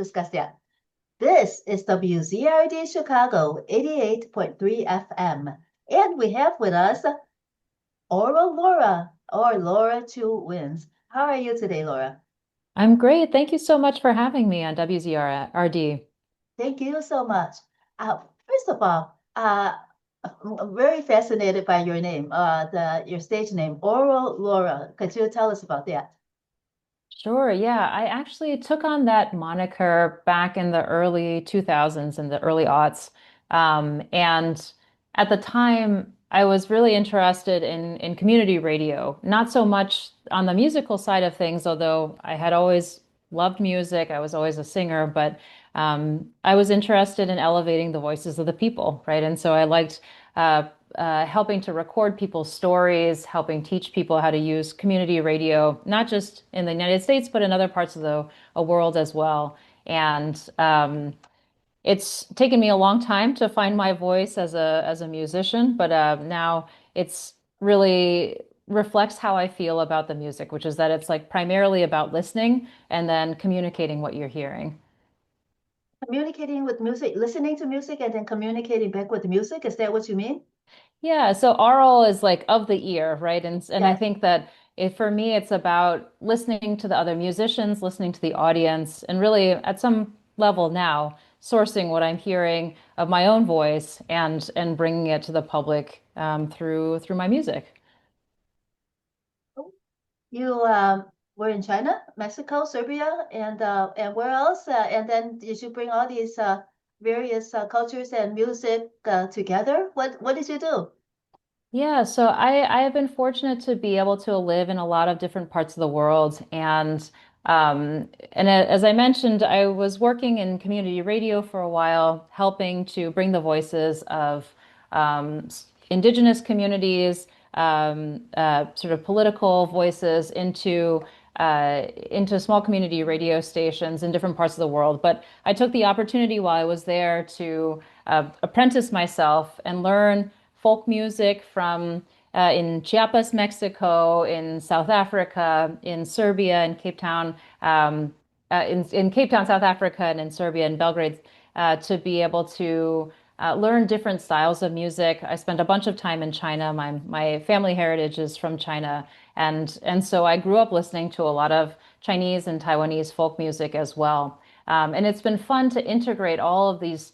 discuss that. This is WZRD Chicago 88.3 FM. And we have with us AurallaurA, or Laura Two Wins. How are you today, Laura? I'm great. Thank you so much for having me on WZRD. Thank you so much. First of all, I'm very fascinated by your name, your stage name, AurallaurA. Could you tell us about that? Sure. Yeah, I actually took on that moniker back in the early 2000s and the early aughts. And at the time, I was really interested in community radio, not so much on the musical side of things, although I had always loved music. I was always a singer, but I was interested in elevating the voices of the people, right? And so I liked uh, helping to record people's stories, helping teach people how to use community radio, not just in the United States, but in other parts of the world as well. And it's taken me a long time to find my voice as a musician, but now it's really reflects how I feel about the music, which is that it's like primarily about listening and then communicating what you're hearing. Communicating with music, listening to music, and then communicating back with music. Is that what you mean? Yeah, so aural is like of the ear, right? And I Yes. think that for me it's about listening to the other musicians, listening to the audience, and really at some level now sourcing what I'm hearing of my own voice and bringing it to the public through my music. You were in China, Mexico, Serbia, and where else? And then did you bring all these various cultures and music together? What did you do? Yeah, so I have been fortunate to be able to live in a lot of different parts of the world, as I mentioned, I was working in community radio for a while, helping to bring the voices of indigenous communities, sort of political voices into small community radio stations in different parts of the world. But I took the opportunity while I was there to apprentice myself and learn folk music from in Chiapas, Mexico, in South Africa, in Serbia, in Cape Town, in Cape Town, South Africa, and in Serbia, in Belgrade, to be able to learn different styles of music. I spent a bunch of time in China. My family heritage is from China, and so I grew up listening to a lot of Chinese and Taiwanese folk music as well. And it's been fun to integrate all of these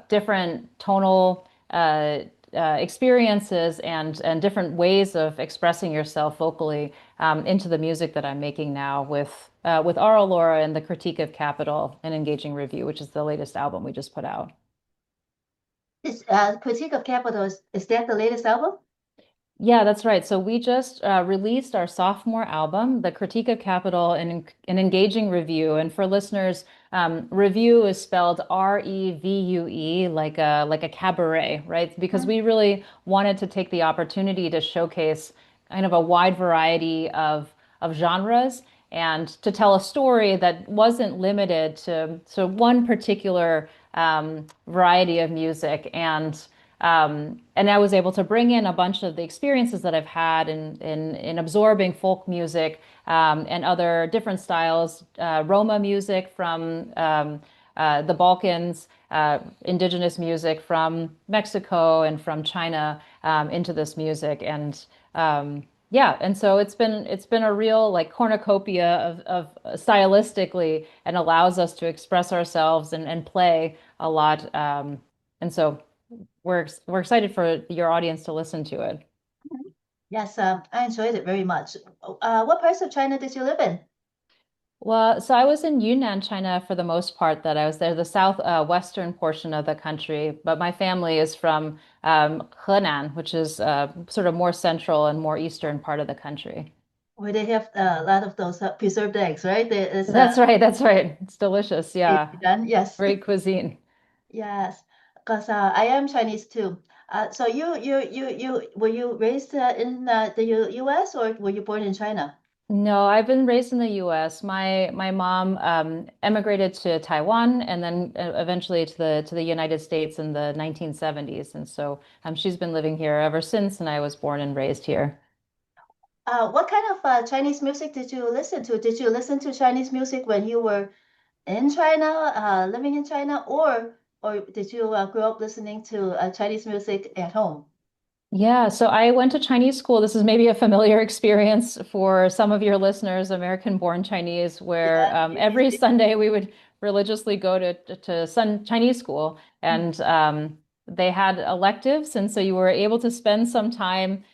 different tonal experiences and different ways of expressing yourself vocally into the music that I'm making now with AurallaurA and the Critique of Capital and Engaging Review, which is the latest album we just put out. This Critique of Capital, is that the latest album? Yeah, that's right. So we just released our sophomore album, The Critique of Capital, an engaging review. And for listeners, review is spelled REVUE, like a cabaret, right? Because Mhm. we really wanted to take the opportunity to showcase kind of a wide variety of genres and to tell a story that wasn't limited to one particular variety of music. And I was able to bring in a bunch of the experiences that I've had in absorbing folk music and other different styles, Roma music from the Balkans, indigenous music from Mexico and from China into this music. Yeah, and so it's been a real like cornucopia of stylistically and allows us to express ourselves and play a lot. And so we're excited for your audience to listen to it. Yes, I enjoyed it very much. What parts of China did you live in? Well, so I was in Yunnan, China for the most part that I was there, the south western portion of the country, but my family is from Henan, which is sort of more central and more eastern part of the country. Where they have a lot of those preserved eggs, right? There is That's right, that's right. It's delicious. Yeah. done. Yes. Great cuisine. Yes, because I am Chinese too. So you were you raised in the U.S. or were you born in China? No, I've been raised in the US. My mom emigrated to Taiwan and then eventually to the United States in the 1970s. And so she's been living here ever since, and I was born and raised here. What kind of Chinese music did you listen to? Did you listen to Chinese music when you were in China, living in China, or did you grow up listening to Chinese music at home? Yeah, so I went to Chinese school. This is maybe a familiar experience for some of your listeners, American-born Chinese, where Yeah, every Sunday we would religiously go to Chinese school, and they had electives, and so you were able to spend some time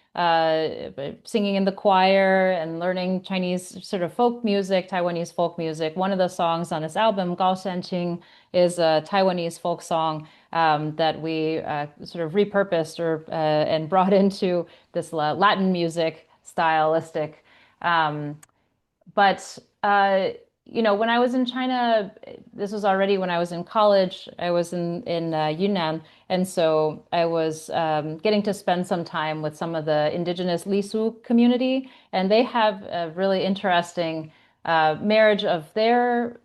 singing in the choir and learning Chinese sort of folk music, Taiwanese folk music. One of the songs on this album, Gao Shanqing, is a Taiwanese folk song that we sort of repurposed or and brought into this Latin music stylistic. Um, but when I was in China, this was already when I was in college. I was in Yunnan, and so I was getting to spend some time with some of the indigenous Lisu community, and they have a really interesting marriage of their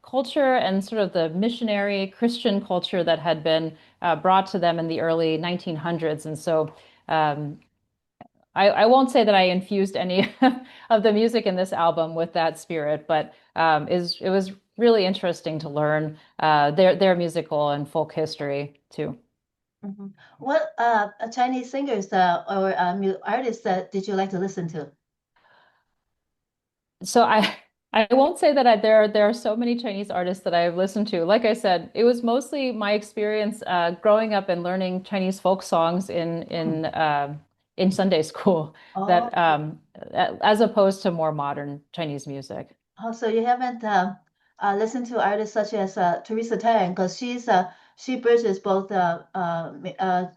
culture and sort of the missionary Christian culture that had been brought to them in the early 1900s, and so. Um, I won't say that I infused any of the music in this album with that spirit, but it was really interesting to learn their musical and folk history too. Mhm. What Chinese singers or artists did you like to listen to? So I won't say that there are so many Chinese artists that I've listened to. Like I said, it was mostly my experience growing up and learning Chinese folk songs Hmm. in Sunday school Oh, that as opposed to more modern Chinese music. oh, so you haven't listened to artists such as Teresa Tang because she bridges both Hong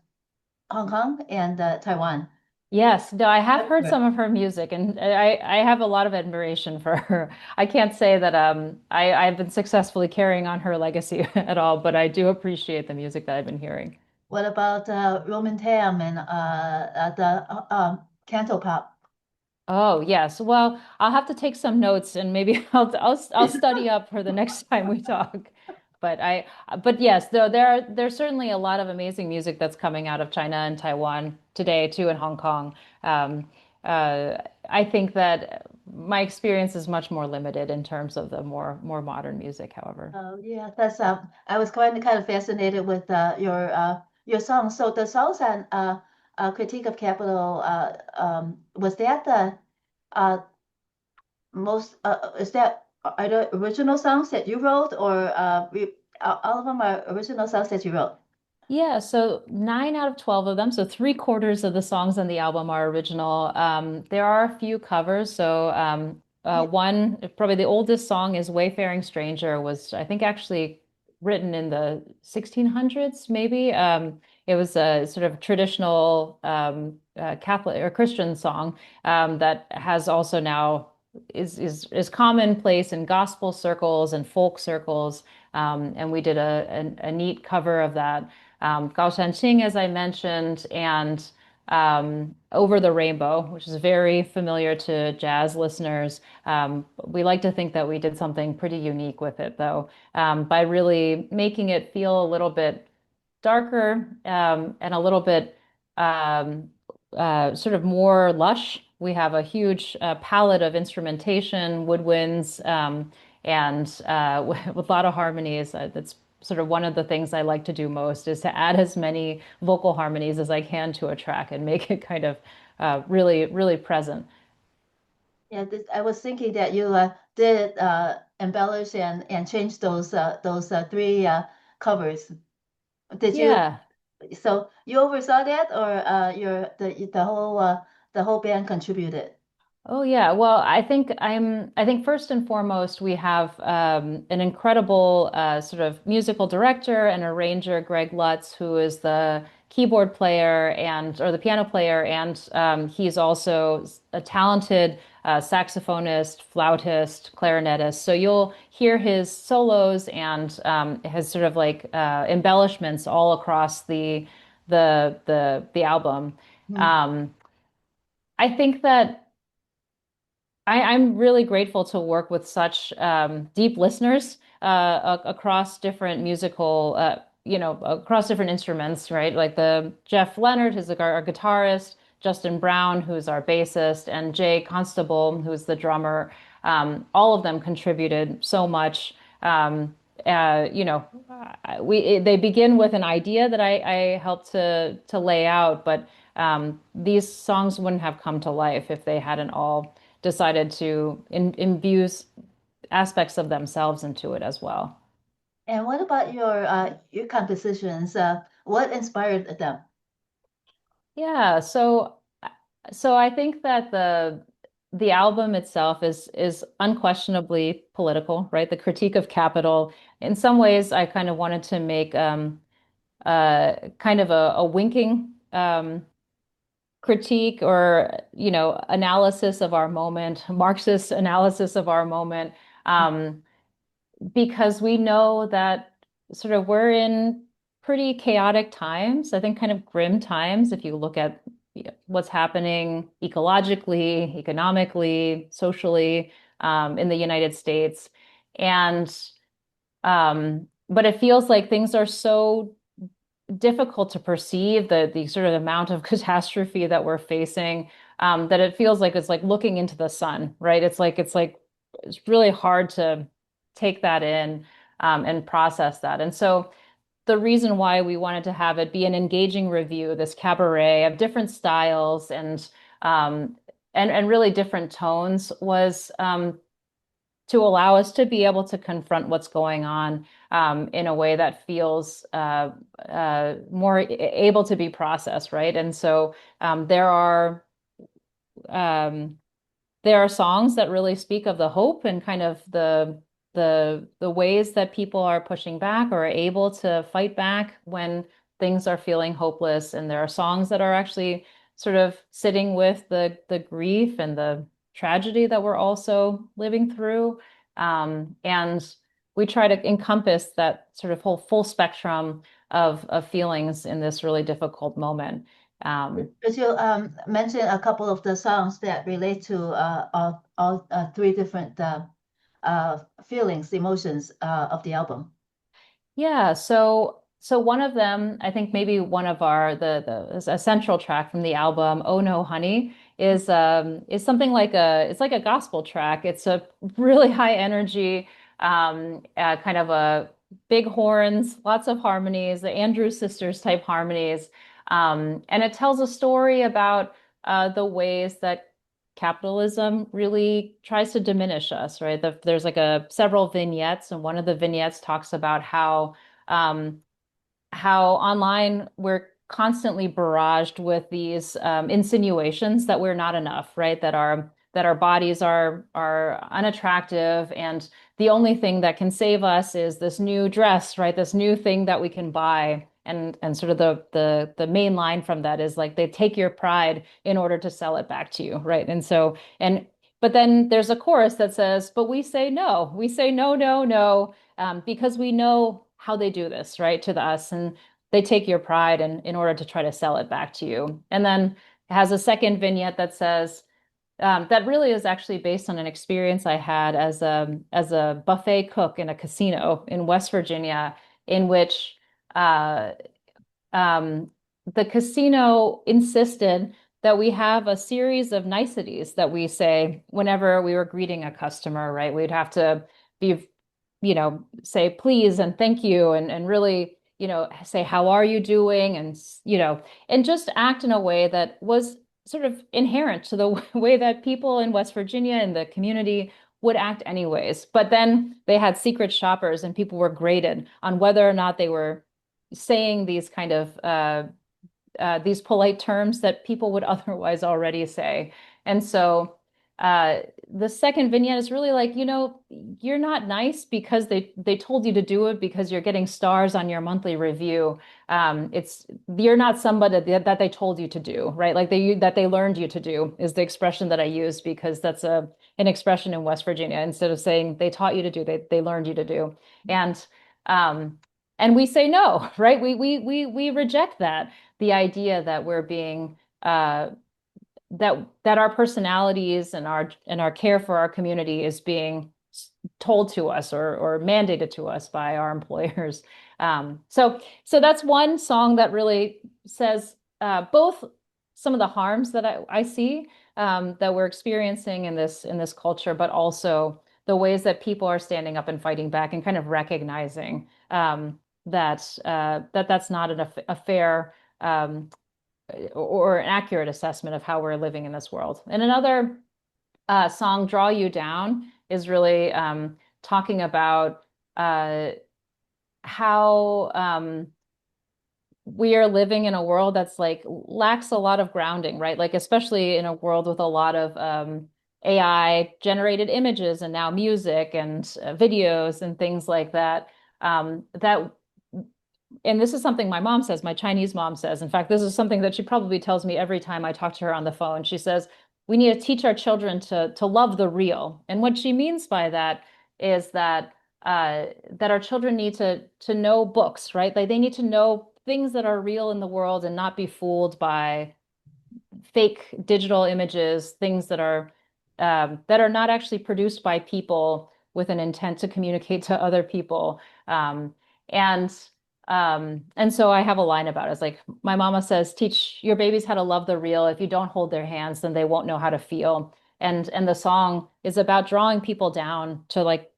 Kong and Taiwan. Yes, no, I have heard Everywhere. some of her music, and I have a lot of admiration for her. I can't say that I've been successfully carrying on her legacy at all, but I do appreciate the music that I've been hearing. What about Roman Tam and the Canto Pop? Oh, yes. Well, I'll have to take some notes and maybe I'll study up for the next time we talk. But but yes, though there's certainly a lot of amazing music that's coming out of China and Taiwan today too, in Hong Kong. Um, uh, I think that my experience is much more limited in terms of the more modern music, however. Oh yeah, that's I was kind of fascinated with your songs. So the songs on Critique of Capital was that the uh most is that are the original songs that you wrote or all of them are original songs that you wrote? Yeah, so 9 out of 12 of them, so three-quarters of the songs on the album are original. There are a few covers. So Yeah. one, probably the oldest song is Wayfaring Stranger, was I think actually written in the 1600s, maybe. It was a sort of traditional Catholic or Christian song that has also now is commonplace in gospel circles and folk circles. And we did a neat cover of that. Gao Shanqing, as I mentioned, and Over the Rainbow, which is very familiar to jazz listeners. We like to think that we did something pretty unique with it, though, by really making it feel a little bit darker and a little bit um, sort of more lush. We have a huge palette of instrumentation, woodwinds, and with a lot of harmonies. That's sort of one of the things I like to do most is to add as many vocal harmonies as I can to a track and make it kind of really, really present. Yeah, I was thinking that you did embellish and change those three covers. Did you? Yeah. So you oversaw that, or the whole band contributed? Oh yeah. Well, I think first and foremost we have an incredible sort of musical director and arranger, Greg Lutz, who is the keyboard player and or the piano player, and he's also a talented saxophonist, flautist, clarinetist. So you'll hear his solos and his sort of like embellishments all across the album. Hmm. Um, I think that. I'm really grateful to work with such deep listeners across different musical, across different instruments, right? Like the Jeff Leonard, who's our guitarist, Justin Brown, who's our bassist, and Jay Constable, who's the drummer. All of them contributed so much. You know, they begin with an idea that I helped to lay out, but these songs wouldn't have come to life if they hadn't all decided to imbue aspects of themselves into it as well. And what about your compositions? What inspired them? Yeah, so I think that the album itself is unquestionably political, right? The critique of capital. In some ways, I kind of wanted to make kind of a winking critique or analysis of our moment, Marxist analysis of our moment. Um, because we know that sort of we're in pretty chaotic times, I think kind of grim times if you look at what's happening ecologically, economically, socially in the United States. And but it feels like things are so difficult to perceive the sort of amount of catastrophe that we're facing that it feels like it's like looking into the sun, right? It's really hard to take that in and process that. And so the reason why we wanted to have it be an engaging review, this cabaret of different styles um, and really different tones was to allow us to be able to confront what's going on in a way that feels more able to be processed, right? And so um, there are songs that really speak of the hope and kind of the ways that people are pushing back or are able to fight back when things are feeling hopeless. And there are songs that are actually sort of sitting with the grief and the tragedy that we're also living through. And we try to encompass that sort of whole full spectrum of feelings in this really difficult moment. Could you mention a couple of the songs that relate to all three different feelings, emotions of the album? Yeah, so one of them, I think maybe one of our the a central track from the album, "Oh No Honey," is something like it's like a gospel track. It's a really high energy, kind of a big horns, lots of harmonies, the Andrews Sisters type harmonies, and it tells a story about the ways that capitalism really tries to diminish us, right? There's like a several vignettes, and one of the vignettes talks about um, how online we're constantly barraged with these insinuations that we're not enough, right? That our bodies are unattractive, and the only thing that can save us is this new dress, right? This new thing that we can buy. And sort of the main line from that is like they take your pride in order to sell it back to you, right? And so and but then there's a chorus that says, but we say no. We say no, no, no, because we know how they do this, right, to us. And they take your pride in order to try to sell it back to you. And then it has a second vignette that says, that really is actually based on an experience I had as a buffet cook in a casino in West Virginia, in which um, the casino insisted that we have a series of niceties that we say whenever we were greeting a customer, right? We'd have to be, say please and thank you and really, say, how are you doing? And just act in a way that was sort of inherent to the way that people in West Virginia and the community would act anyways. But then they had secret shoppers and people were graded on whether or not they were saying these kind of these polite terms that people would otherwise already say. And so the second vignette is really like, you're not nice because they told you to do it because you're getting stars on your monthly review. It's you're not somebody that they told you to do, right? Like that they learned you to do is the expression that I use because that's an expression in West Virginia. Instead of saying they taught you to do, they learned you to do. And um, and we say no, right? We reject that, the idea that we're being that our personalities and our care for our community is being told to us or mandated to us by our employers. So that's one song that really says both some of the harms that I see that we're experiencing in this culture, but also the ways that people are standing up and fighting back and kind of recognizing that that's not a fair or an accurate assessment of how we're living in this world. And another song, Draw You Down, is really talking about uh, how we are living in a world that's like lacks a lot of grounding, right? Like especially in a world with a lot of AI generated images and now music and videos and things like that. That and this is something my mom says, my Chinese mom says. In fact, this is something that she probably tells me every time I talk to her on the phone. She says, we need to teach our children to love the real. And what she means by that is that our children need to know books, right? Like they need to know things that are real in the world and not be fooled by fake digital images, things that are not actually produced by people with an intent to communicate to other people. Um, and and so I have a line about it. It's like my mama says, teach your babies how to love the real. If you don't hold their hands, then they won't know how to feel. And the song is about drawing people down to like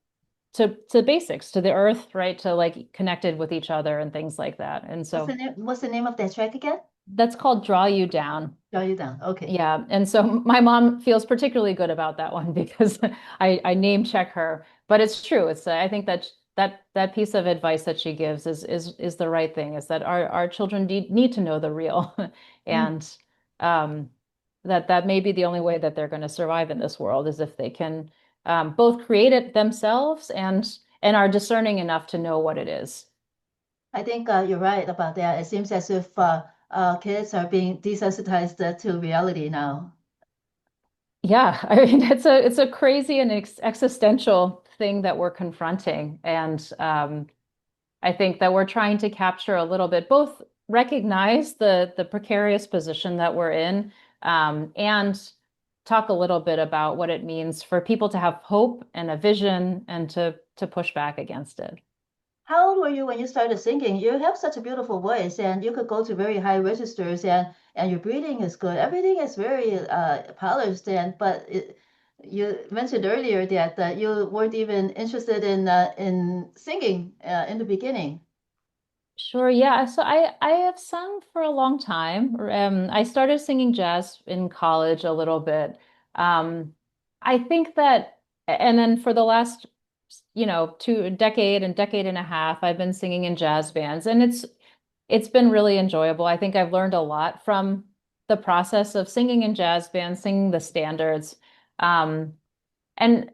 to basics, to the earth, right? To like connected with each other and things like that. And What's the so name? What's the name of that track again? that's called Draw You Down. Draw You Down. Okay. Yeah, and so my mom feels particularly good about that one because I name check her. But it's true. It's I think that piece of advice that she gives is the right thing. Is that our children need to know the real, Mm. and um, that may be the only way that they're going to survive in this world is if they can both create it themselves and are discerning enough to know what it is. I think you're right about that. It seems as if kids are being desensitized to reality now. Yeah, I mean it's a crazy and existential thing that we're confronting, and I think that we're trying to capture a little bit, both recognize the precarious position that we're in, and talk a little bit about what it means for people to have hope and a vision and to push back against it. How old were you when you started singing? You have such a beautiful voice, and you could go to very high registers, and your breathing is good. Everything is very polished, you mentioned earlier that you weren't even interested in singing in the beginning. Sure, yeah. So I have sung for a long time. I started singing jazz in college a little bit. Um, I think that, and then for the last, two decade and decade and a half, I've been singing in jazz bands, and it's been really enjoyable. I think I've learned a lot from the process of singing in jazz bands, singing the standards. Um, and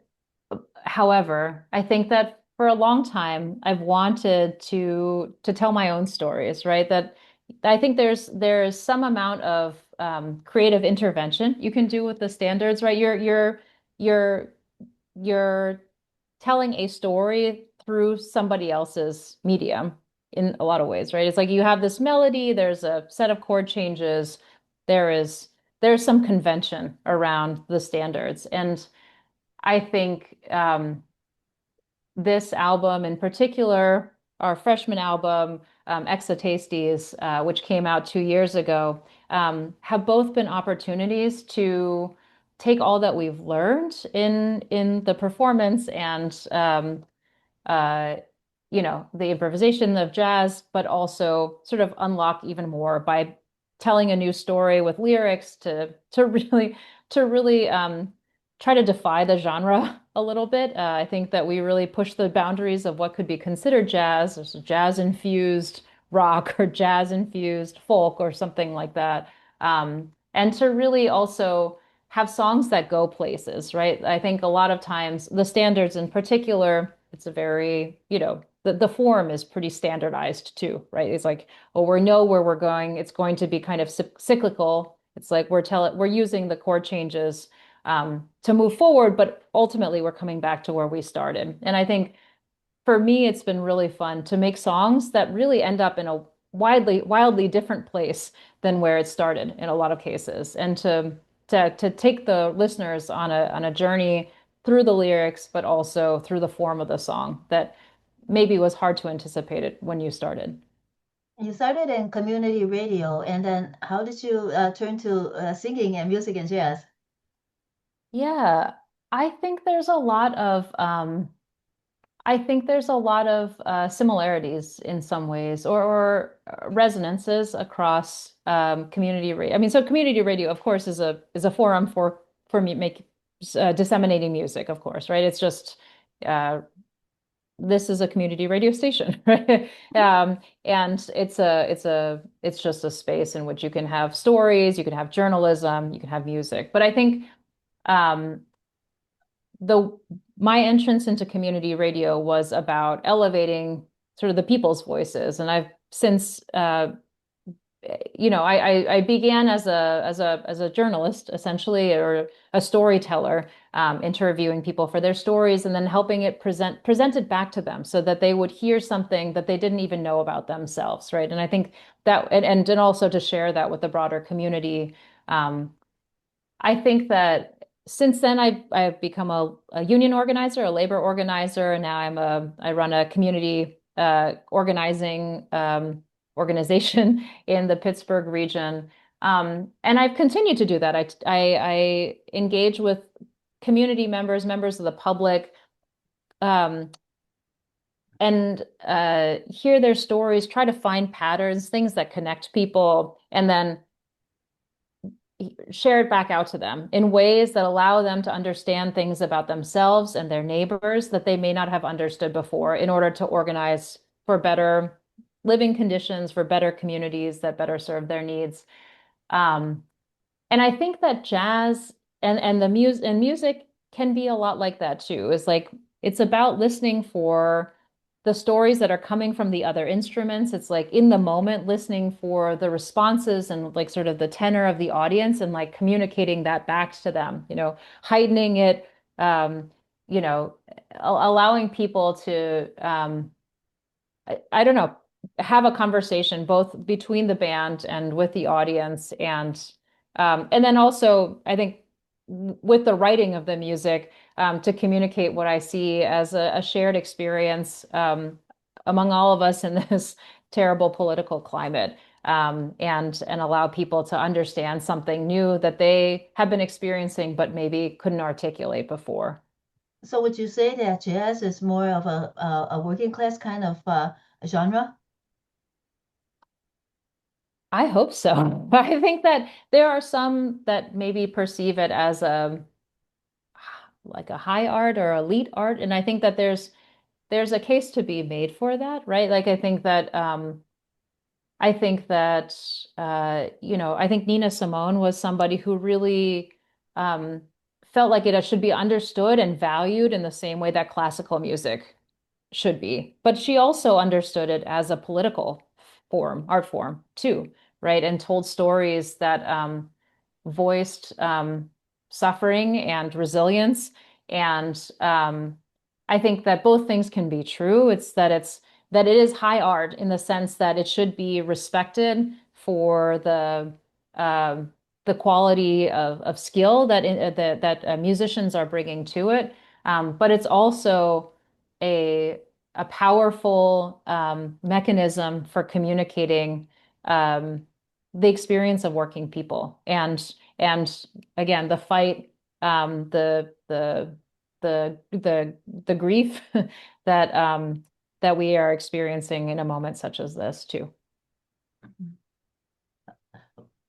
However, I think that for a long time I've wanted to tell my own stories, right? That I think there's some amount of creative intervention you can do with the standards, right? You're you're telling a story through somebody else's medium in a lot of ways, right? It's like you have this melody, there's a set of chord changes, there is there's some convention around the standards, and I think this album in particular, our freshman album, Exotastes, which came out 2 years ago, have both been opportunities to take all that we've learned in the performance and uh, the improvisation of jazz, but also sort of unlock even more by telling a new story with lyrics to really try to defy the genre a little bit. I think that we really push the boundaries of what could be considered jazz. There's jazz infused rock or jazz infused folk or something like that. And to really also have songs that go places, right? I think a lot of times the standards in particular, it's a very, the form is pretty standardized too, right? It's like, well, we know where we're going. It's going to be kind of cyclical. It's like we're using the chord changes to move forward, but ultimately we're coming back to where we started. And I think for me, it's been really fun to make songs that really end up in a wildly different place than where it started in a lot of cases, and to take the listeners on a journey through the lyrics, but also through the form of the song that maybe was hard to anticipate it when you started. You started in community radio, and then how did you turn to singing and music and jazz? Yeah. I think there's a lot of similarities in some ways, or resonances across community radio. I mean, so community radio, of course, is a forum for me make disseminating music, of course, right? It's just uh, this is a community radio station, right? And it's just a space in which you can have stories, you can have journalism, you can have music. But I think um, the my entrance into community radio was about elevating sort of the people's voices, and I've since I began as a journalist essentially, or a storyteller, interviewing people for their stories and then helping it presented back to them so that they would hear something that they didn't even know about themselves, right? And I think that and also to share that with the broader community. I think that since then I've become a union organizer, a labor organizer, and now I run a community organizing organization in the Pittsburgh region. And I've continued to do that. I engage with community members, members of the public, um, and hear their stories, try to find patterns, things that connect people, and then share it back out to them in ways that allow them to understand things about themselves and their neighbors that they may not have understood before, in order to organize for better living conditions, for better communities that better serve their needs. Um, and I think that jazz and the music can be a lot like that too. It's like it's about listening for the stories that are coming from the other instruments. It's like in the moment listening for the responses and like sort of the tenor of the audience, and like communicating that back to them, heightening it, um, allowing people to I don't know, have a conversation both between the band and with the audience, and then also I think with the writing of the music, to communicate what I see as a shared experience among all of us in this terrible political climate, and allow people to understand something new that they have been experiencing but maybe couldn't articulate before. So would you say that jazz is more of a working class kind of genre? I hope so. I think that there are some that maybe perceive it as a like a high art or elite art, and I think that there's a case to be made for that, right? Like I think that I think Nina Simone was somebody who really um, felt like it should be understood and valued in the same way that classical music should be. But she also understood it as a political art form too, right? And told stories that voiced suffering and resilience. And I think that both things can be true. It's that it is high art in the sense that it should be respected for um, the quality of skill that musicians are bringing to it. But it's also a a powerful mechanism for communicating um, the experience of working people, and again the fight, the grief that that we are experiencing in a moment such as this too.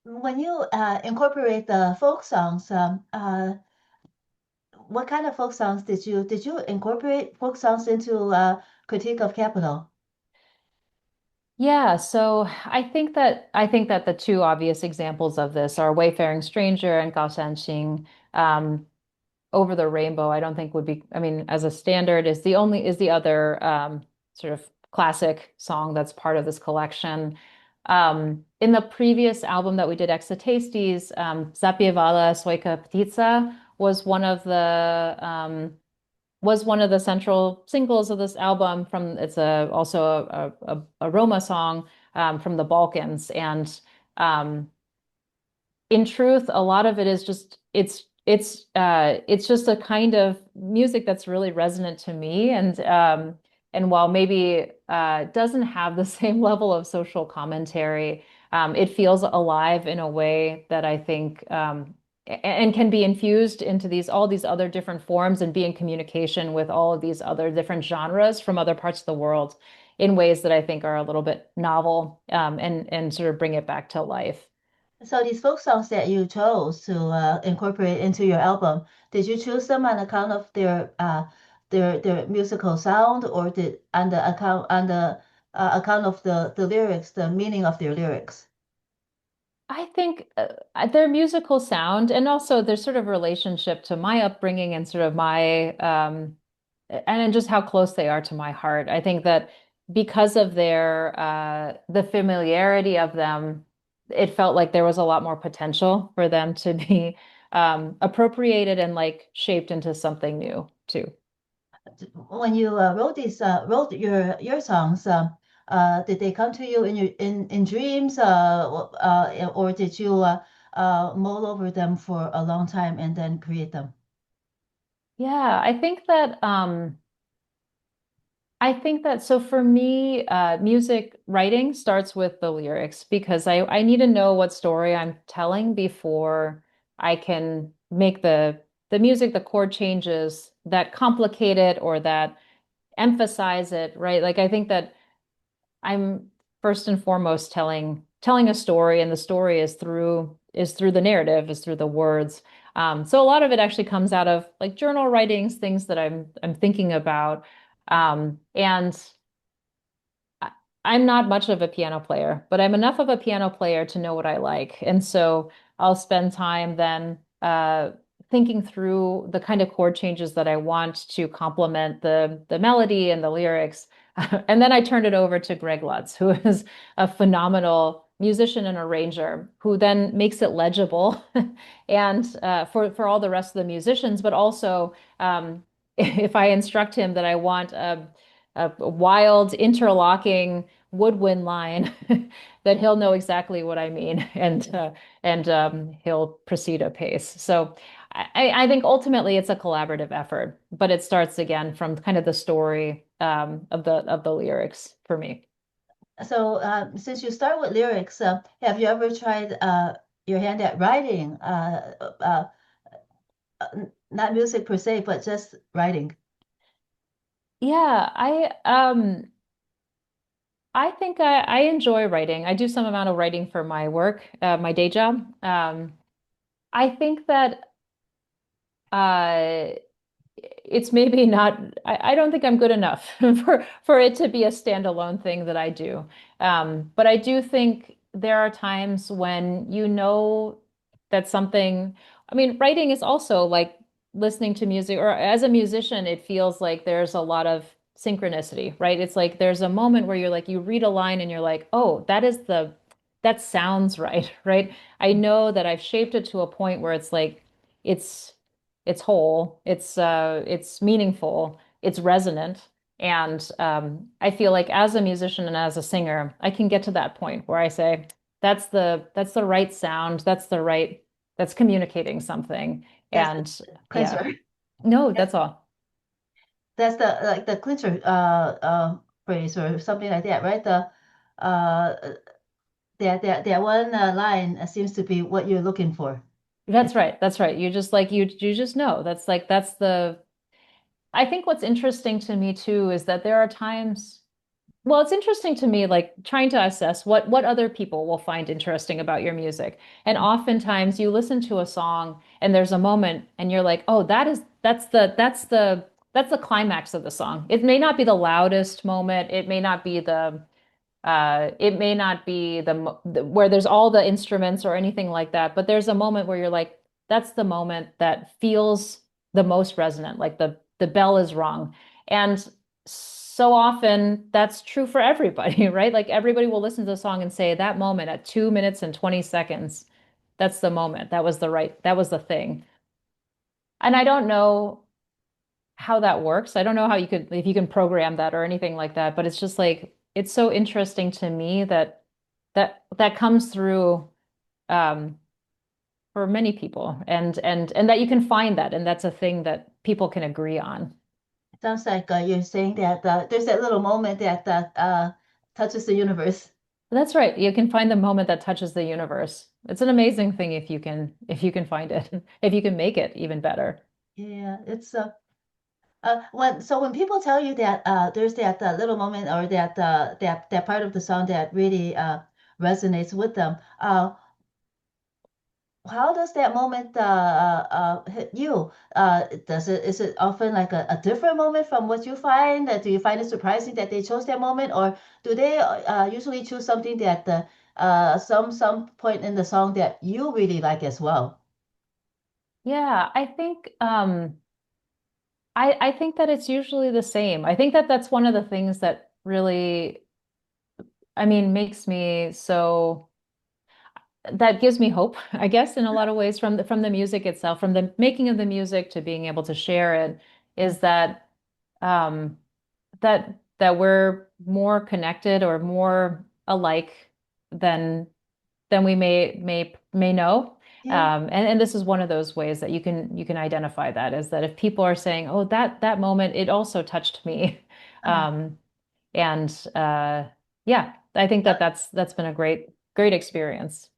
When you incorporate the folk songs, what kind of folk songs did you incorporate folk songs into Critique of Capital? Yeah, so I think that the two obvious examples of this are Wayfaring Stranger and Gao Shanxing. Over the Rainbow, I don't think would be, I mean, as a standard is the other sort of classic song that's part of this collection. In the previous album that we did, Exotastes, Zapievala Sojka Ptica was one of the central singles of this album. From it's also a Roma song from the Balkans, and um, in truth, a lot of it is just it's just a kind of music that's really resonant to me, and while maybe doesn't have the same level of social commentary, it feels alive in a way that I think and can be infused into these all these other different forms and be in communication with all of these other different genres from other parts of the world in ways that I think are a little bit novel, and sort of bring it back to life. So these folk songs that you chose to incorporate into your album, did you choose them on account of their musical sound, or did on the account of the lyrics, the meaning of their lyrics? I think their musical sound and also their sort of relationship to my upbringing and sort of my and just how close they are to my heart. I think that because of their the familiarity of them, it felt like there was a lot more potential for them to be appropriated and like shaped into something new too. When you wrote your songs, did they come to you in in dreams, or did you mull over them for a long time and then create them? Yeah, I think that so for me, music writing starts with the lyrics because I need to know what story I'm telling before I can make the music, the chord changes that complicate it or that emphasize it, right? Like I think that I'm first and foremost telling a story, and the story is through the narrative, is through the words. So a lot of it actually comes out of like journal writings, things that I'm thinking about. And I- I'm not much of a piano player, but I'm enough of a piano player to know what I like. And so I'll spend time then thinking through the kind of chord changes that I want to complement the melody and the lyrics. And then I turned it over to Greg Lutz, who is a phenomenal musician and arranger, who then makes it legible and for all the rest of the musicians, but also if I instruct him that I want a wild interlocking woodwind line that he'll know exactly what I mean and he'll proceed apace. So I think ultimately it's a collaborative effort, but it starts again from kind of the story of the lyrics for me. So, since you start with lyrics, have you ever tried your hand at writing? Not music per se, but just writing. Yeah, I think I enjoy writing. I do some amount of writing for my work, my day job. I think that uh, it's maybe not, I don't think I'm good enough for it to be a standalone thing that I do. But I do think there are times when you know that something, I mean, writing is also like listening to music, or as a musician, it feels like there's a lot of synchronicity, right? It's like there's a moment where you're like, you read a line and you're like, oh, that sounds right, right? I know that I've shaped it to a point where it's like, it's it's whole, it's meaningful, it's resonant. And I feel like as a musician and as a singer, I can get to that point where I say, that's the right sound, that's communicating something. That's the And yeah, clincher. no, That's that's all. that's the like the clincher phrase or something like that, right? The uh that one line seems to be what you're looking for. That's right. That's right. You just like you just know. That's the I think what's interesting to me too is that there are times. Well, it's interesting to me, like trying to assess what other people will find interesting about your music. And oftentimes you listen to a song and there's a moment and you're like, oh, that's the climax of the song. It may not be the loudest moment. It may not be where there's all the instruments or anything like that, but there's a moment where you're like, that's the moment that feels the most resonant, like the bell is rung. And so often that's true for everybody, right? Like everybody will listen to the song and say that moment at 2 minutes and 20 seconds, that's the moment. That was the thing. And I don't know how that works. I don't know how you could, if you can program that or anything like that, but it's just like, it's so interesting to me that that comes through um, for many people and that you can find that. And that's a thing that people can agree on. Sounds like you're saying that there's that little moment that touches the universe. That's right. You can find the moment that touches the universe. It's an amazing thing if you can find it, if you can make it even better. Yeah, it's when people tell you that there's that little moment or that part of the song that really resonates with them, how does that moment hit you? Does it is it often like a different moment from what you find? Do you find it surprising that they chose that moment, or do they usually choose something that some point in the song that you really like as well? Yeah, I think I think that it's usually the same. I think that that's one of the things that really, I mean, makes me so that gives me hope, I guess, in a lot of ways from the music itself, from the making of the music to being able to share it, is that um that we're more connected or more alike than we may know. Yeah. And this is one of those ways that you can identify that is that if people are saying, "Oh, that moment, it also touched me," Uh, um, and yeah, I think that that's been a great experience.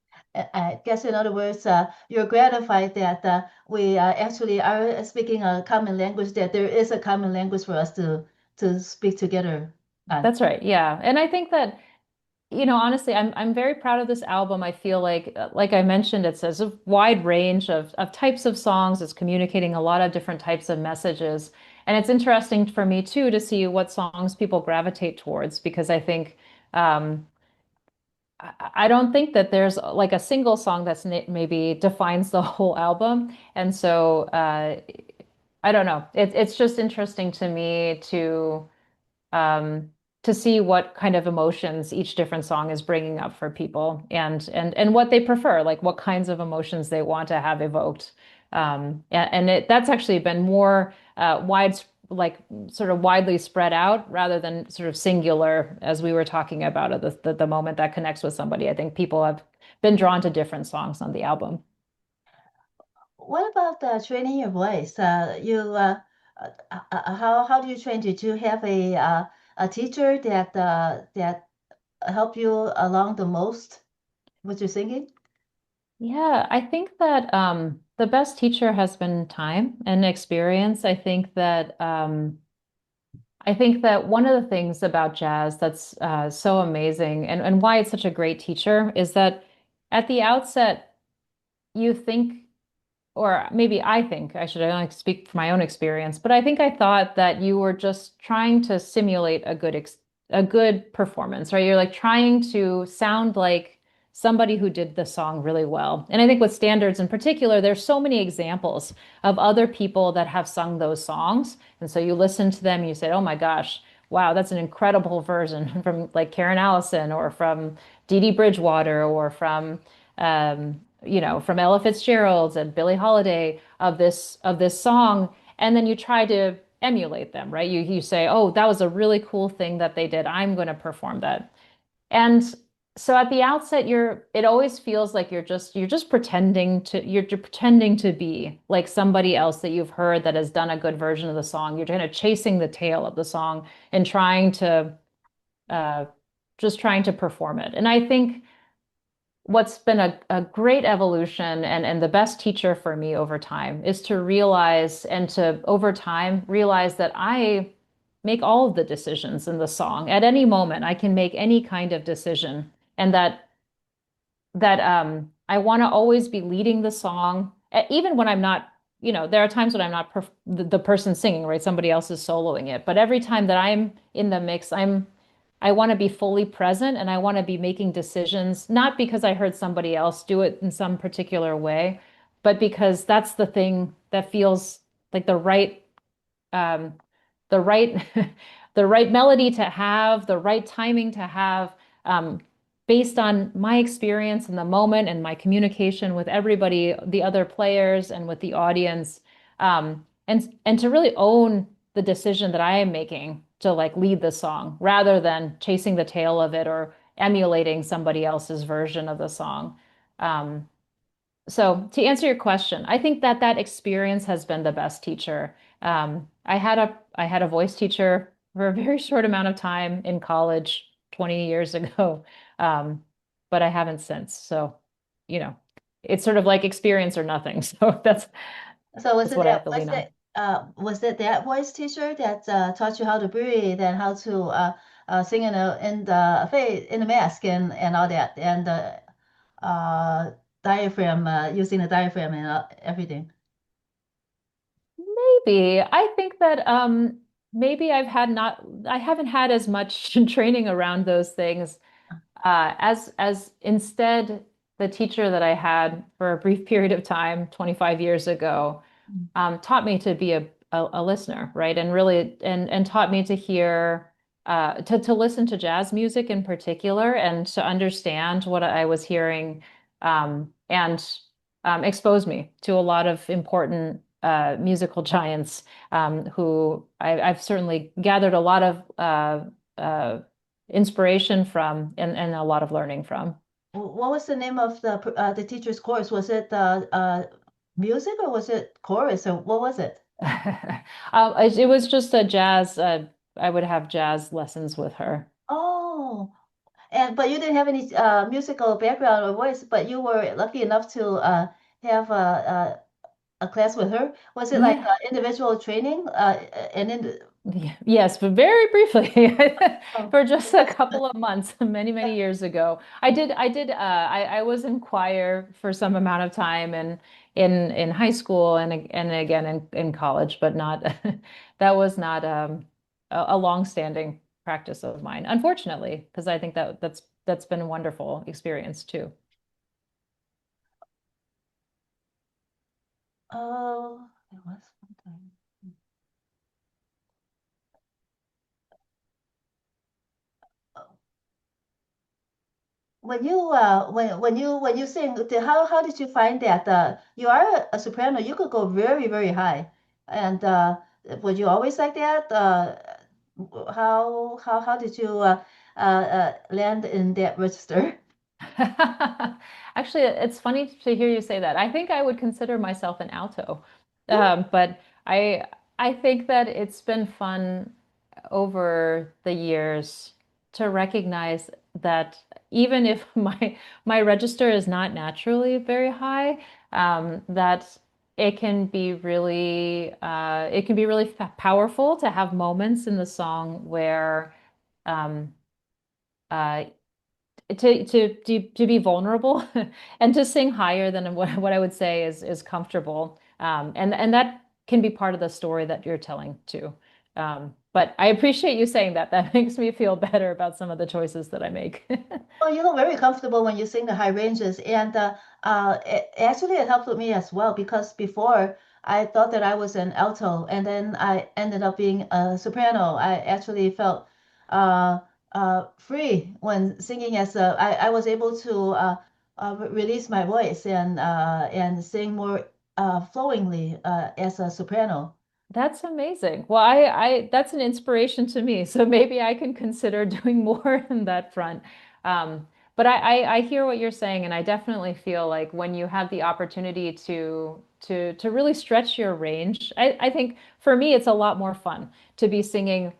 I guess in other words, you're gratified that we actually are speaking a common language, that there is a common language for us to speak together on. That's right. Yeah, and I think that honestly, I'm very proud of this album. I feel like I mentioned, it says a wide range of types of songs. It's communicating a lot of different types of messages. And it's interesting for me too to see what songs people gravitate towards because I think um, I don't think that there's like a single song that's maybe defines the whole album. And so I don't know. It's just interesting to me um, to see what kind of emotions each different song is bringing up for people and what they prefer, like what kinds of emotions they want to have evoked. That's actually been more like sort of widely spread out rather than sort of singular, as we were talking about at the moment that connects with somebody. I think people have been drawn to different songs on the album. What about training your voice? How do you train? Did you have a teacher that helped you along the most with your singing? Yeah, I think that the best teacher has been time and experience. I think that one of the things about jazz that's so amazing and why it's such a great teacher is that at the outset, you think or maybe I think I should only speak from my own experience, but I think I thought that you were just trying to simulate a good performance, right? You're like trying to sound like somebody who did the song really well. And I think with standards in particular, there's so many examples of other people that have sung those songs. And so you listen to them and you say, "Oh my gosh, wow, that's an incredible version from like Karen Allison or from Dee Dee Bridgewater or from from Ella Fitzgerald and Billie Holiday of this song, and then you try to emulate them, right? You say, "Oh, that was a really cool thing that they did. I'm going to perform that." And so at the outset, it always feels like you're just pretending to be like somebody else that you've heard that has done a good version of the song. You're kind of chasing the tail of the song and trying to uh, just trying to perform it. And I think what's been a great evolution and the best teacher for me over time is to realize and to over time realize that I make all of the decisions in the song. At any moment, I can make any kind of decision, and that I want to always be leading the song, even when I'm not, there are times when I'm not the person singing, right? Somebody else is soloing it. But every time that I'm in the mix, I want to be fully present and I want to be making decisions, not because I heard somebody else do it in some particular way, but because that's the thing that feels like um, the right the right melody to have, the right timing to have, based on my experience in the moment and my communication with everybody, the other players and with the audience, and to really own the decision that I am making to like lead the song rather than chasing the tail of it or emulating somebody else's version of the song. Um, so to answer your question, I think that that experience has been the best teacher. I had a voice teacher for a very short amount of time in college, 20 years ago. Um, but I haven't since. So, you know, it's sort of like experience or nothing. So So was that's it what I that have to lean on. was it that voice teacher that taught you how to breathe and how to sing in the mask and all that and uh, diaphragm using the diaphragm and everything? Maybe. I think that maybe I haven't had as much training around those things. As instead the teacher that I had for a brief period of time 25 years ago Mm. taught me to be a listener, right? And really and taught me to hear to listen to jazz music in particular and to understand what I was hearing and exposed me to a lot of important musical giants who I've certainly gathered a lot of inspiration from and a lot of learning from. What was the name of the teacher's course? Was it music or was it chorus or what was it? It was just a jazz. I would have jazz lessons with her. Oh, and but you didn't have any musical background or voice, but you were lucky enough to have a class with her. Was it like Yeah. individual training? And then Yes, but very briefly, oh, for just a couple of months, many, many years ago. I was in choir for some amount of time and in high school and again in college, but not, that was not a long-standing practice of mine, unfortunately, because I think that's been a wonderful experience too. oh, it was one time. When you sing, how did you find that you are a soprano? You could go very very high, and were you always like that? How did you land in that register? Actually, it's funny to hear you say that. I think I would consider myself an alto. But I think that it's been fun over the years to recognize that even if my register is not naturally very high, that it can be really powerful to have moments in the song where um, uh, to be vulnerable and to sing higher than what I would say is comfortable. And that can be part of the story that you're telling too. But I appreciate you saying that. That makes me feel better about some of the choices that I make. Oh, you look very comfortable when you sing the high ranges, and actually it helped with me as well because before I thought that I was an alto, and then I ended up being a soprano. I actually felt uh, free when singing I was able to release my voice and sing more flowingly as a soprano. That's amazing. Well, that's an inspiration to me. So maybe I can consider doing more in that front. But I hear what you're saying, and I definitely feel like when you have the opportunity to really stretch your range, I think for me it's a lot more fun to be singing,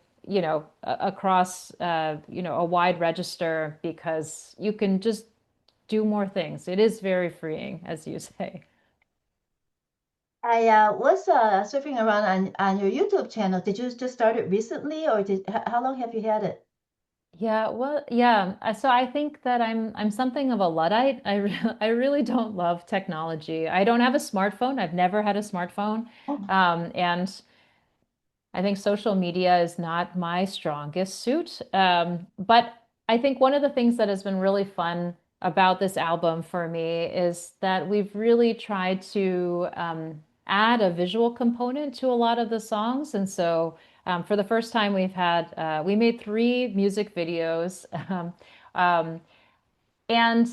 across a wide register because you can just do more things. It is very freeing, as you say. I was surfing around on your YouTube channel. Did you just start it recently, or how long have you had it? Yeah, well, yeah. So I think that I'm something of a Luddite. I really don't love technology. I don't have a smartphone. I've never had a smartphone. Oh, And I think social media is not my strongest suit. But I think one of the things that has been really fun about this album for me is that we've really tried to add a visual component to a lot of the songs. And so for the first time, we made three music videos. Um, and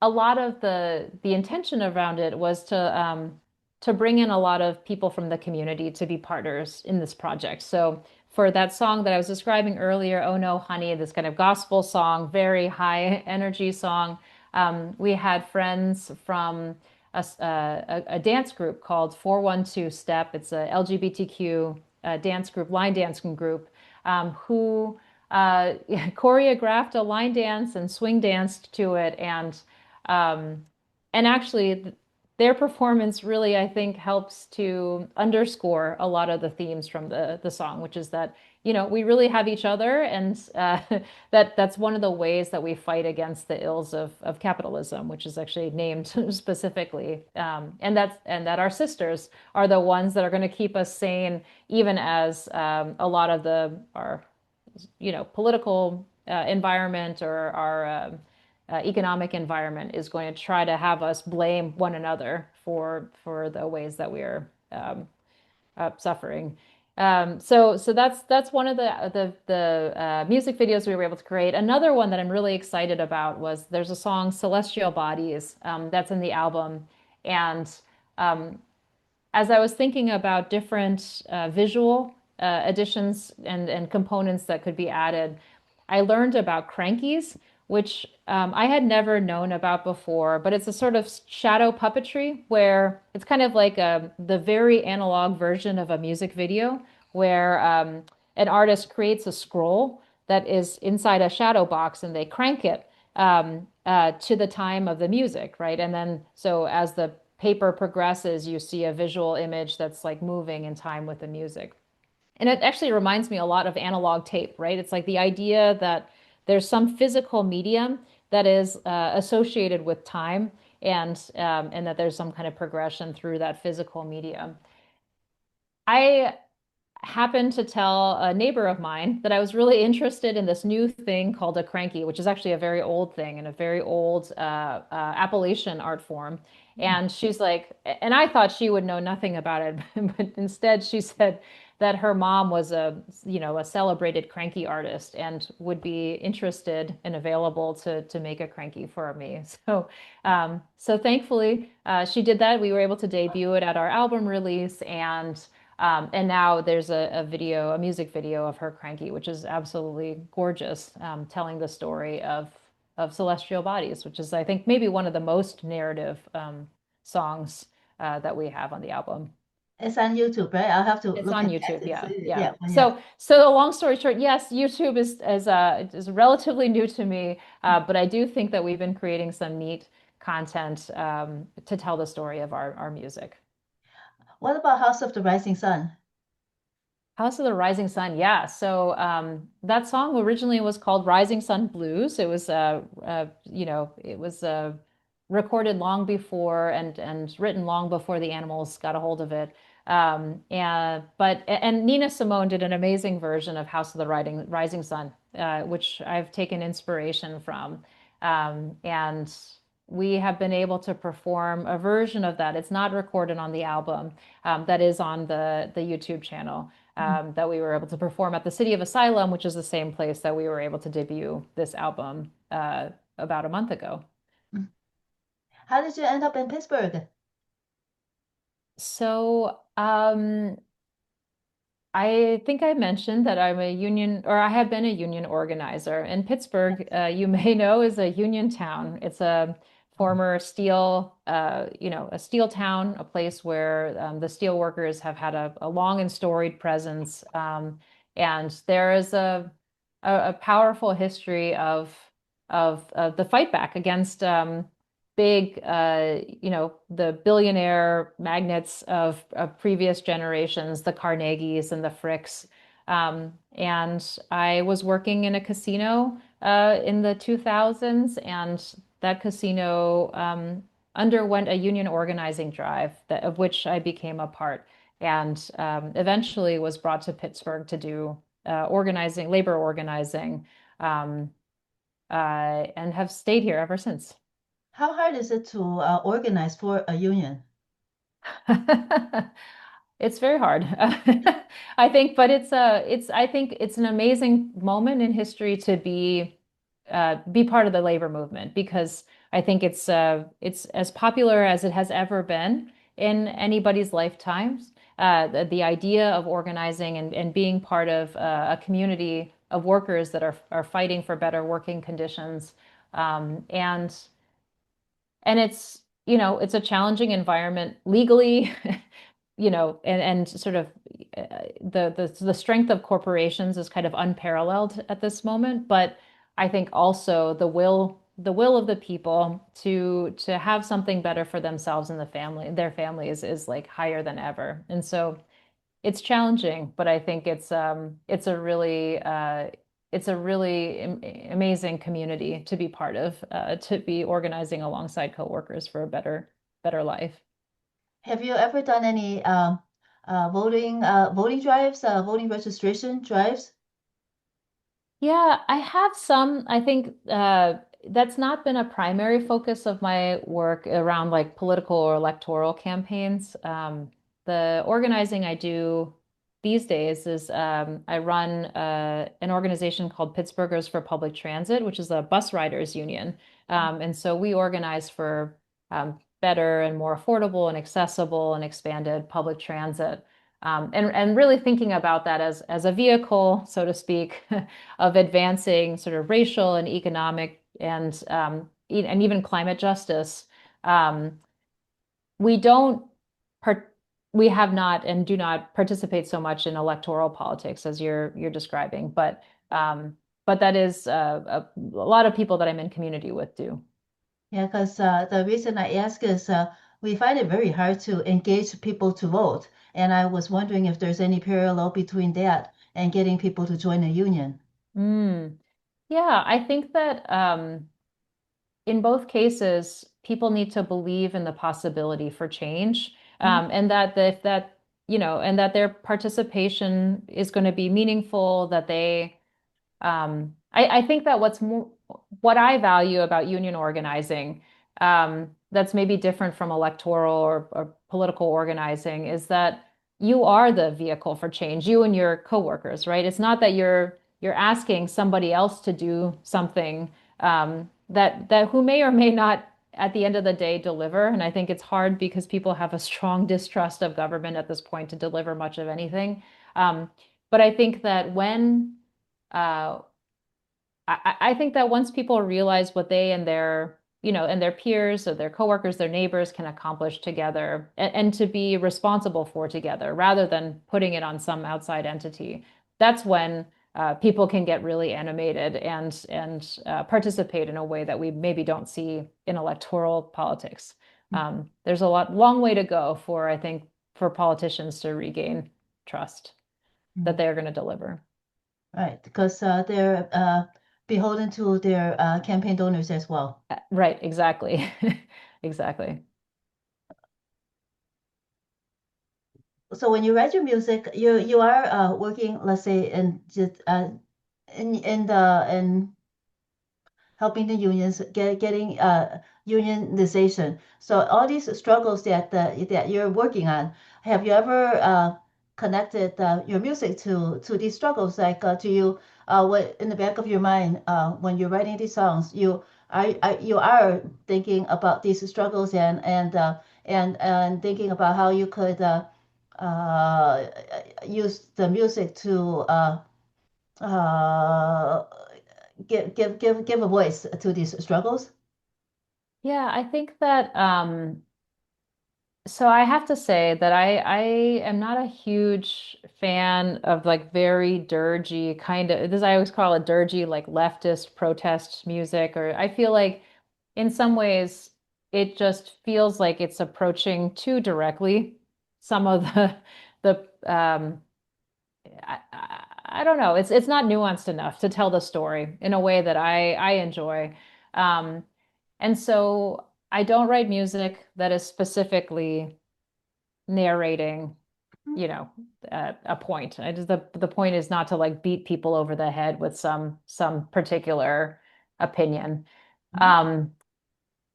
a lot of the intention around it was to bring in a lot of people from the community to be partners in this project. So for that song that I was describing earlier, "Oh No, Honey," this kind of gospel song, very high energy song, we had friends from a dance group called 412 Step. It's a LGBTQ dance group, line dancing group, who choreographed a line dance and swing danced to it, um, and actually their performance really, I think, helps to underscore a lot of the themes from the song, which is that, we really have each other, and that's one of the ways that we fight against the ills of capitalism, which is actually named specifically, and that our sisters are the ones that are going to keep us sane, even as a lot of our political environment or our economic environment is going to try to have us blame one another for the ways that we are suffering. So that's one of the music videos we were able to create. Another one that I'm really excited about was there's a song Celestial Bodies that's in the album, and um, as I was thinking about different visual additions and components that could be added, I learned about crankies, which I had never known about before, but it's a sort of shadow puppetry where it's kind of like the very analog version of a music video where an artist creates a scroll that is inside a shadow box and they crank it to the time of the music, right? And then so as the paper progresses, you see a visual image that's like moving in time with the music. And it actually reminds me a lot of analog tape, right? It's like the idea that there's some physical medium that is associated with time, and that there's some kind of progression through that physical medium. I happened to tell a neighbor of mine that I was really interested in this new thing called a cranky, which is actually a very old thing and a very old Appalachian art form. And she's like, and I thought she would know nothing about it, but instead she said that her mom was a celebrated cranky artist and would be interested and available to make a cranky for me. So thankfully, she did that. We were able to debut it at our album release, and now there's a music video of her cranky, which is absolutely gorgeous, telling the story of celestial bodies, which is, I think, maybe one of the most narrative songs that we have on the album. It's on YouTube, right? I'll have to It's look on at that. YouTube, It's, yeah, yeah. yeah, well, yeah. So a long story short, yes, YouTube is relatively new to me, but I do think that we've been creating some neat content to tell the story of our music. What about House of the Rising Sun? House of the Rising Sun, yeah. So that song originally was called Rising Sun Blues. It was recorded long before and written long before the Animals got a hold of it. And Nina Simone did an amazing version of House of the Rising Sun, which I've taken inspiration from. And we have been able to perform a version of that. It's not recorded on the album, that is on the YouTube channel, that we were able to perform at the City of Asylum, which is the same place that we were able to debut this album about a month ago. How did you end up in Pittsburgh? So I think I mentioned that I'm a union, or I have been a union organizer. And Pittsburgh, you may know, is a union town. It's a former steel, a steel town, a place where the steel workers have had a long and storied presence. And there is a powerful history of the fight back against big, the billionaire magnates of previous generations, the Carnegies and the Fricks. And I was working in a casino in the 2000s, and that casino underwent a union organizing drive of which I became a part, and eventually was brought to Pittsburgh to do organizing, labor organizing, um, and have stayed here ever since. How hard is it to organize for a union? It's very hard. I think, but I think it's an amazing moment in history to be part of the labor movement, because I think it's as popular as it has ever been in anybody's lifetimes. The idea of organizing and being part of a community of workers that are fighting for better working conditions. And it's a challenging environment legally, and sort of the strength of corporations is kind of unparalleled at this moment, but I think also the will of the people to have something better for themselves and their families is like higher than ever. And so it's challenging, but I think it's a really amazing community to be part of, to be organizing alongside coworkers for a better life. Have you ever done any voting drives, voting registration drives? Yeah, I have some. I think that's not been a primary focus of my work around like political or electoral campaigns. The organizing I do these days is I run an organization called Pittsburghers for Public Transit, which is a bus riders union. And so we organize for better and more affordable and accessible and expanded public transit. And really thinking about that as a vehicle, so to speak, of advancing sort of racial and economic and even climate justice. Um, we don't part we have not and do not participate so much in electoral politics as you're describing, but that is a lot of people that I'm in community with do. Yeah, because the reason I ask is we find it very hard to engage people to vote. And I was wondering if there's any parallel between that and getting people to join a union. Mm. Yeah, I think that in both cases, people need to believe in the possibility for change, Mhm. and that if that and that their participation is going to be meaningful, that I think that what I value about union organizing, that's maybe different from electoral or political organizing, is that you are the vehicle for change, you and your coworkers, right? It's not that you're asking somebody else to do something that who may or may not at the end of the day deliver. And I think it's hard because people have a strong distrust of government at this point to deliver much of anything. But I think that when uh, I think that once people realize what they and their peers or their coworkers, their neighbors can accomplish together and to be responsible for together rather than putting it on some outside entity, that's when people can get really animated and participate in a way that we maybe don't see in electoral politics. There's a long way to go for, I think, for politicians to regain trust that Mhm. they are going to deliver. Right, because they're beholden to their campaign donors as well. Right, exactly. Exactly. So when you write your music, you are working, let's say, in helping the unions getting unionization. So all these struggles that you're working on, have you ever connected your music to these struggles? Like, do you what in the back of your mind when you're writing these songs, you are thinking about these struggles and thinking about how you could uh, use the music to uh, give a voice to these struggles. Yeah, I think that so I have to say that I am not a huge fan of like very dirgy kind of this I always call it dirgy like leftist protest music, or I feel like in some ways it just feels like it's approaching too directly some of the I don't know. It's not nuanced enough to tell the story in a way that I enjoy. Um, and so I don't write music that is specifically narrating, you know, a point. The point is not to like beat people over the head with some particular opinion. Mhm. Um,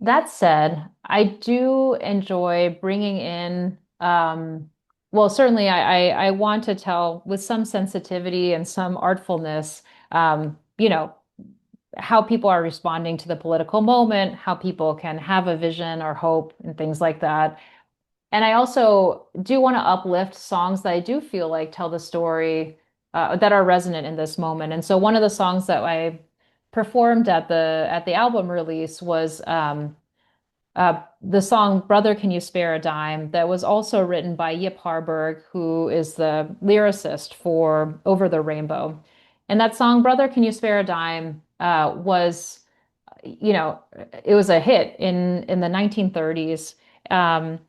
that said, I do enjoy bringing in, well, certainly I want to tell with some sensitivity and some artfulness, how people are responding to the political moment, how people can have a vision or hope and things like that. And I also do want to uplift songs that I do feel like tell the story, that are resonant in this moment. And so one of the songs that I performed at the album release was the song "Brother, Can You Spare a Dime" that was also written by Yip Harburg, who is the lyricist for Over the Rainbow. And that song "Brother, Can You Spare a Dime" was, you know, it was a hit in the 1930s. Um,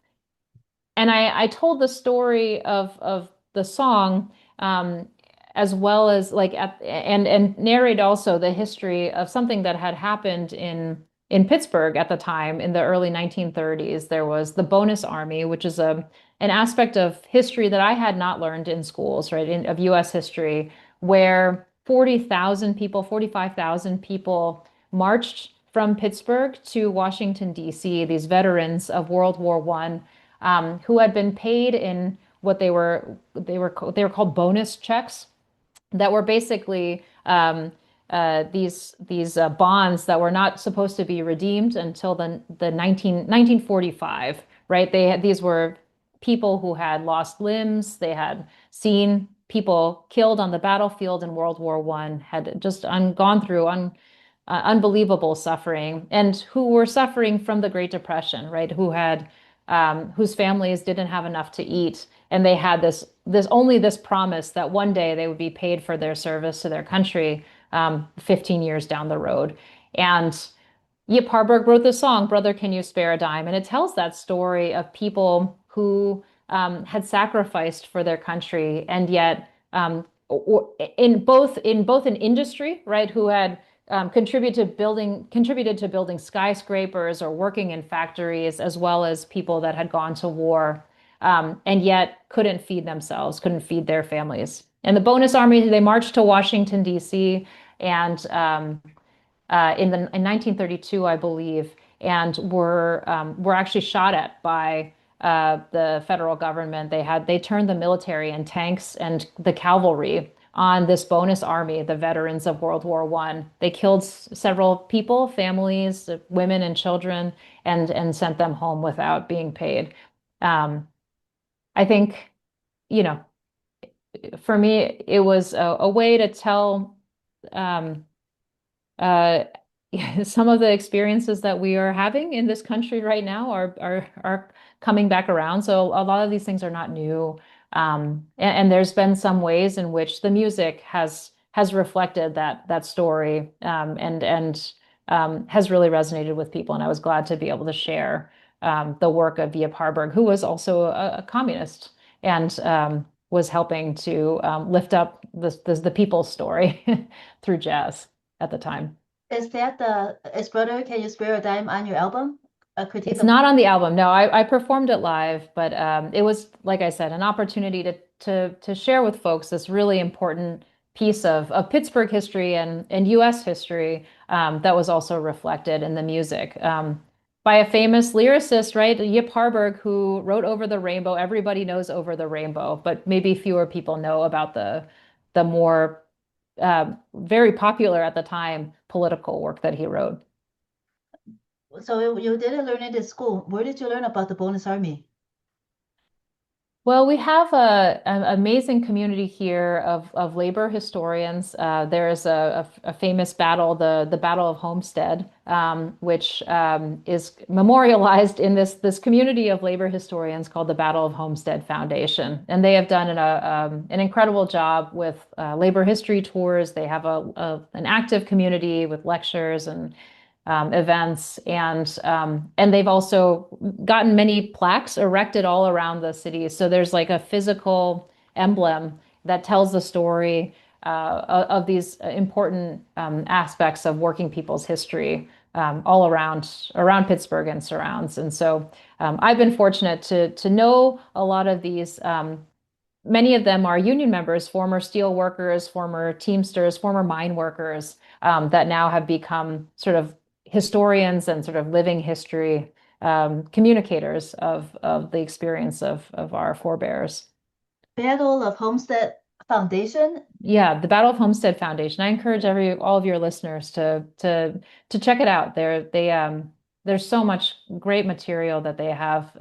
and I told the story of the song, um, as well as like and narrate also the history of something that had happened in Pittsburgh at the time in the early 1930s. There was the Bonus Army, which is a an aspect of history that I had not learned in schools, right, of U.S. history, where 40,000 people, 45,000 people marched from Pittsburgh to Washington, D.C., these veterans of World War I, who had been paid in what they were called bonus checks that were basically these bonds that were not supposed to be redeemed until the 1945, right? These were people who had lost limbs, they had seen people killed on the battlefield in World War I, had just gone through unbelievable suffering, and who were suffering from the Great Depression, right? Who had whose families didn't have enough to eat, and they had this promise that one day they would be paid for their service to their country, 15 years down the road. And Yip Harburg wrote the song "Brother, Can You Spare a Dime?" And it tells that story of people who had sacrificed for their country, and yet in both an industry, right, who had contributed to building skyscrapers or working in factories, as well as people that had gone to war, and yet couldn't feed themselves, couldn't feed their families. And the Bonus Army, they marched to Washington, D.C., and in 1932, I believe, and were actually shot at by the federal government. They turned the military and tanks and the cavalry on this bonus army, the veterans of World War I. They killed several people, families, women and children, and sent them home without being paid. Um, I think, you know, for me, it was a way to tell um, uh, some of the experiences that we are having in this country right now are coming back around. So a lot of these things are not new. And there's been some ways in which the music has reflected that story, and has really resonated with people. And I was glad to be able to share the work of Via Parberg, who was also a communist and was helping to lift up the people's story through jazz at the time. Is that the is Brother Can You Spare a Dime on your album? A critique It's of not on the album. No, I performed it live, but it was, like I said, an opportunity to share with folks this really important piece of Pittsburgh history and U.S. history, that was also reflected in the music, by a famous lyricist, right? Yip Harburg, who wrote Over the Rainbow. Everybody knows Over the Rainbow, but maybe fewer people know about the more very popular at the time political work that he wrote. so you didn't learn it in school. Where did you learn about the bonus army? Well, we have an amazing community here of labor historians. There is a famous battle, the Battle of Homestead, which is memorialized in this community of labor historians called the Battle of Homestead Foundation, and they have done an incredible job with labor history tours. They have an active community with lectures and events, and they've also gotten many plaques erected all around the city. So there's like a physical emblem that tells the story of these important aspects of working people's history, all around Pittsburgh and surrounds. And so I've been fortunate to know a lot of these. Many of them are union members, former steel workers, former Teamsters, former mine workers, that now have become sort of historians and sort of living history communicators of the experience of our forebears. Battle of Homestead Foundation. Yeah, the Battle of Homestead Foundation. I encourage all of your listeners to check it out. There's so much great material that they have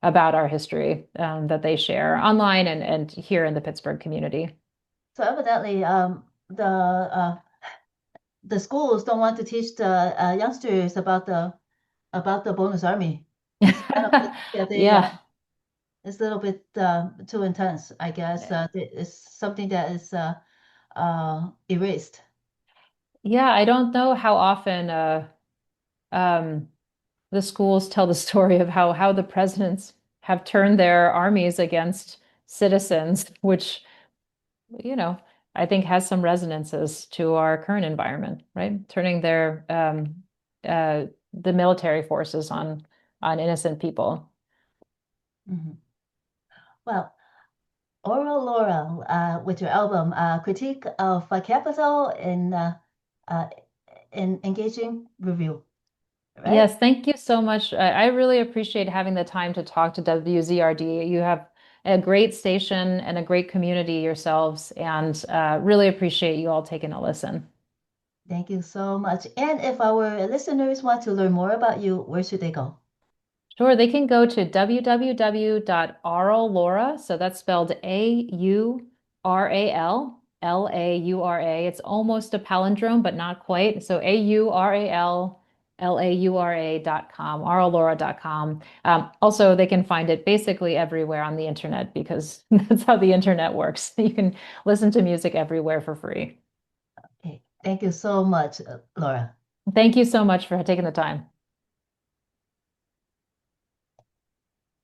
about our history, that they share online and here in the Pittsburgh community. So evidently, the schools don't want to teach the youngsters about about the bonus army. It's kind of yeah, Yeah. it's a little bit too intense, I guess. It's something that is erased. Yeah, I don't know how often um, the schools tell the story of how the presidents have turned their armies against citizens, which, you know, I think has some resonances to our current environment, right? Turning the military forces on innocent people. Mhm. Well, AurallaurA, with your album, Critique of Capital uh, in Engaging Review, right? Yes, thank you so much. I really appreciate having the time to talk to WZRD. You have a great station and a great community yourselves, and really appreciate you all taking a listen. Thank you so much. And if our listeners want to learn more about you, where should they go? Sure, they can go to www.aurallaura, so that's spelled AURALLAURA. It's almost a palindrome, but not quite. So AURALLAURA.com, aurallaura.com. Also, they can find it basically everywhere on the internet because that's how the internet works. You can listen to music everywhere for free. Okay. Thank you so much, Laura. Thank you so much for taking the time.